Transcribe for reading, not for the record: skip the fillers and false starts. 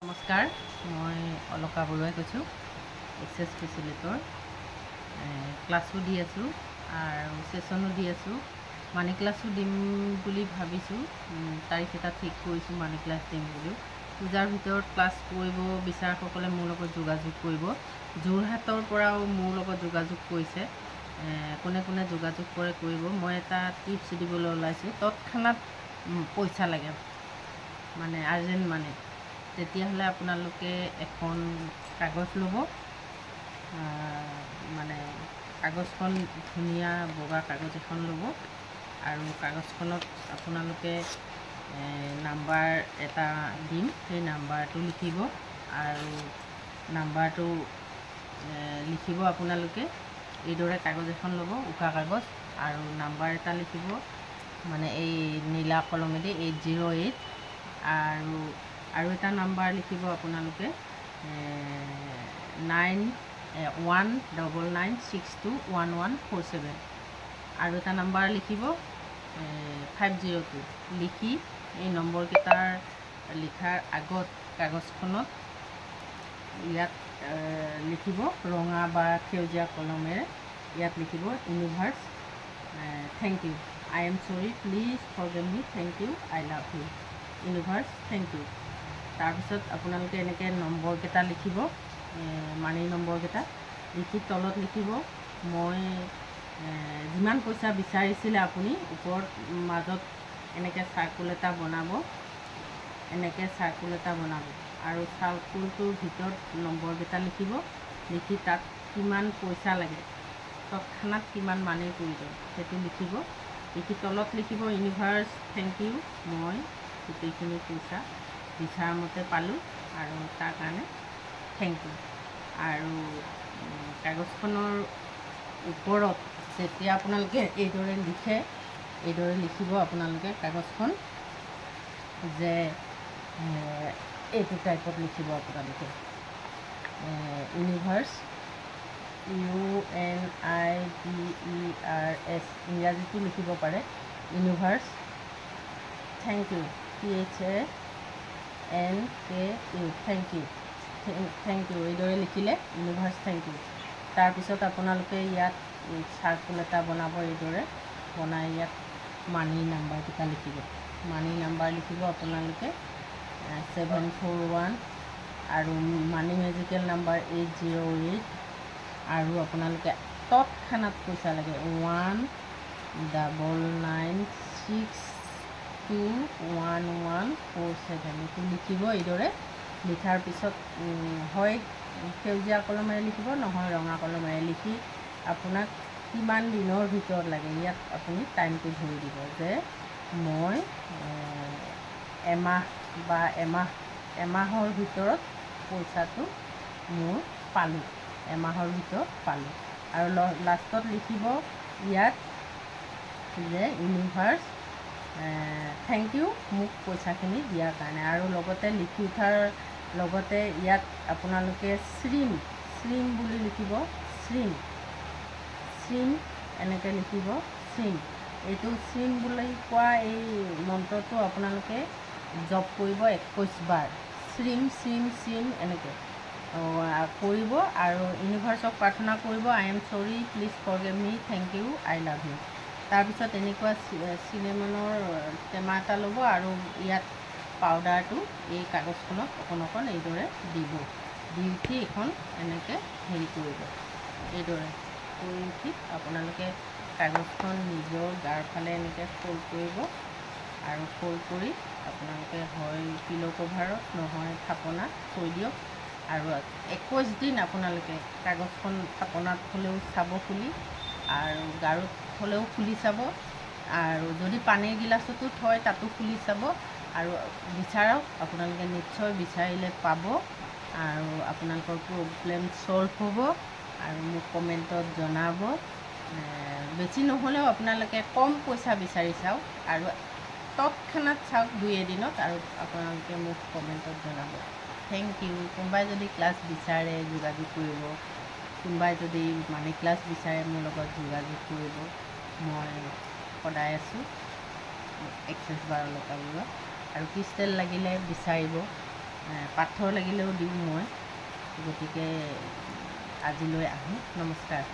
নমস্কাৰ, মই অলকা বৰুৱাই কৈছোঁ। এক্সেছ ফেচিলিটৰ ক্লাছো দি আছোঁ আৰু ছেশ্যনো দি আছোঁ। মানি ক্লাছো দিম বুলি ভাবিছোঁ। তাৰিখ এটা ঠিক কৰিছোঁ মানি ক্লাছ দিম বুলিও। পূজাৰ ভিতৰত ক্লাছ কৰিব বিচৰাসকলে মোৰ লগত যোগাযোগ কৰিব। যোৰহাটৰ পৰাও মোৰ লগত যোগাযোগ কৰিছে। কোনে কোনে যোগাযোগ কৰে কৰিব। মই এটা টিপছ দিবলৈ ওলাইছোঁ। তৎক্ষণাত পইচা লাগে, মানে আৰ্জেণ্ট মানে, তেতিয়াহ'লে আপোনালোকে এখন কাগজ ল'ব। মানে কাগজখন ধুনীয়া বগা কাগজ এখন ল'ব আৰু কাগজখনত আপোনালোকে নাম্বাৰ এটা দিম, সেই নাম্বাৰটো লিখিব আৰু নাম্বাৰটো লিখিব আপোনালোকে এইদৰে কাগজ এখন ল'ব, উকা কাগজ, আৰু নাম্বাৰ এটা লিখিব, মানে এই নীলা কলমেদি 808, আৰু এটা নাম্বাৰ লিখিব আপোনালোকে 9199621147, আৰু এটা নাম্বাৰ লিখিব 502। লিখি এই নম্বৰকেইটাৰ লিখাৰ আগত কাগজখনত ইয়াত লিখিব ৰঙা বা সেউজীয়া কলমেৰে, ইয়াত লিখিব universe, thank you, I am sorry, please forgive me, thank you, I love you, universe, thank you. তাৰপিছত আপোনালোকে এনেকৈ নম্বৰকেইটা লিখিব, মানি নম্বৰকেইটা লিখি তলত লিখিব মই যিমান পইচা বিচাৰিছিলে আপুনি, ওপৰত মাজত এনেকৈ চাৰ্কুল এটা বনাব, আৰু চাৰ্কুলটোৰ ভিতৰত নম্বৰকেইটা লিখিব। লিখি তাত কিমান পইচা লাগে, তৎক্ষণাত কিমান মানিৰ প্ৰয়োজন সেইটো লিখিব। লিখি তলত লিখিব ইউনিভাৰ্ছ, থেংক ইউ, মই গোটেইখিনি পইচা বিচৰা মতে পালোঁ আৰু তাৰ কাৰণে থেংক ইউ। আৰু কাগজখনৰ ওপৰত যেতিয়া আপোনালোকে এইদৰে লিখে, এইদৰে লিখিব আপোনালোকে কাগজখন, যে এইটো টাইপত লিখিব আপোনালোকে ইউনিভাৰ্ছ, UNIVERS, ইংৰাজীটো লিখিব পাৰে, universe, thank you, THANKU, thank you, এইদৰে লিখিলে ইউনিভাৰ্ছ, থেংক ইউ। তাৰপিছত আপোনালোকে ইয়াত চাৰ্কুল এটা বনাব, এইদৰে বনাই ইয়াত মানি নাম্বাৰকেইটা লিখিব। মানি নাম্বাৰ লিখিব আপোনালোকে 741, আৰু মানি মেজিকেল নাম্বাৰ 808, আৰু আপোনালোকে তৎক্ষণাত পইচা লাগে 199621147, এইটো লিখিব। এইদৰে লিখাৰ পিছত হয় সেউজীয়া কলমেৰে লিখিব, নহয় ৰঙা কলমেৰে লিখি আপোনাক কিমান দিনৰ ভিতৰত লাগে ইয়াত আপুনি টাইমটো ধৰি দিব, যে মই এমাহ বা এমাহৰ ভিতৰত পইচাটো মোৰ পালোঁ, এমাহৰ ভিতৰত পালোঁ। আৰু লাষ্টত লিখিব ইয়াত যে ইউনিভাৰ্ছ, থেংক ইউ, মোক পইচাখিনি দিয়াৰ কাৰণে। আৰু লগতে লিখি উঠাৰ লগতে ইয়াত আপোনালোকে শ্ৰীম বুলি লিখিব, শ্ৰীম এনেকৈ লিখিব, শ্ৰীম। এইটো শ্ৰীম বুলি কোৱা এই মন্ত্ৰটো আপোনালোকে জপ কৰিব 21 বাৰ, শ্ৰীম এনেকৈ কৰিব। আৰু ইউনিভাৰ্ছক প্ৰাৰ্থনা কৰিব, I am sorry, please forgive me, thank you, I love you. তাৰপিছত এনেকুৱা চিনেমনৰ টেমা এটা ল'ব আৰু ইয়াত পাউডাৰটো এই কাগজখনত অকণ এইদৰে দিব, দি উঠি এইখন এনেকৈ হেৰি কৰিব, এইদৰে কৰি উঠি আপোনালোকে কাগজখন নিজৰ গাৰ ফালে এনেকৈ ফ'ল্ড কৰিব, আৰু ফ'ল্ড কৰি আপোনালোকে হয় পিল' কভাৰত, নহয় থাপনাত থৈ দিয়ক। আৰু 21 দিন আপোনালোকে কাগজখন থাপনাত হ'লেও চাব খুলি, আৰু গাৰুত হ'লেও খুলি চাব, আৰু যদি পানীৰ গিলাচতো থয় তাতো খুলি চাব, আৰু বিচাৰক, আপোনালোকে নিশ্চয় বিচাৰিলে পাব, আৰু আপোনালোকৰ প্ৰব্লেম ছল্ভ হ'ব, আৰু মোক কমেণ্টত জনাব। বেছি নহ'লেও আপোনালোকে কম পইচা বিচাৰি চাওক, আৰু তৎক্ষণাত চাওক 2 এদিনত, আৰু আপোনালোকে মোক কমেণ্টত জনাব। Thank you. কোনোবাই যদি ক্লাছ বিচাৰে যোগাযোগ কৰিব, কোনোবাই যদি মানি ক্লাছ বিচাৰে মোৰ লগত যোগাযোগ কৰিব। মই সদায় আছোঁ এক্সেছ বাৰ লগাবলৈ, আৰু ক্ৰিষ্টেল লাগিলে বিচাৰিব, পাথৰ লাগিলেও দিওঁ মই। গতিকে আজিলৈ আহোঁ, নমস্কাৰ।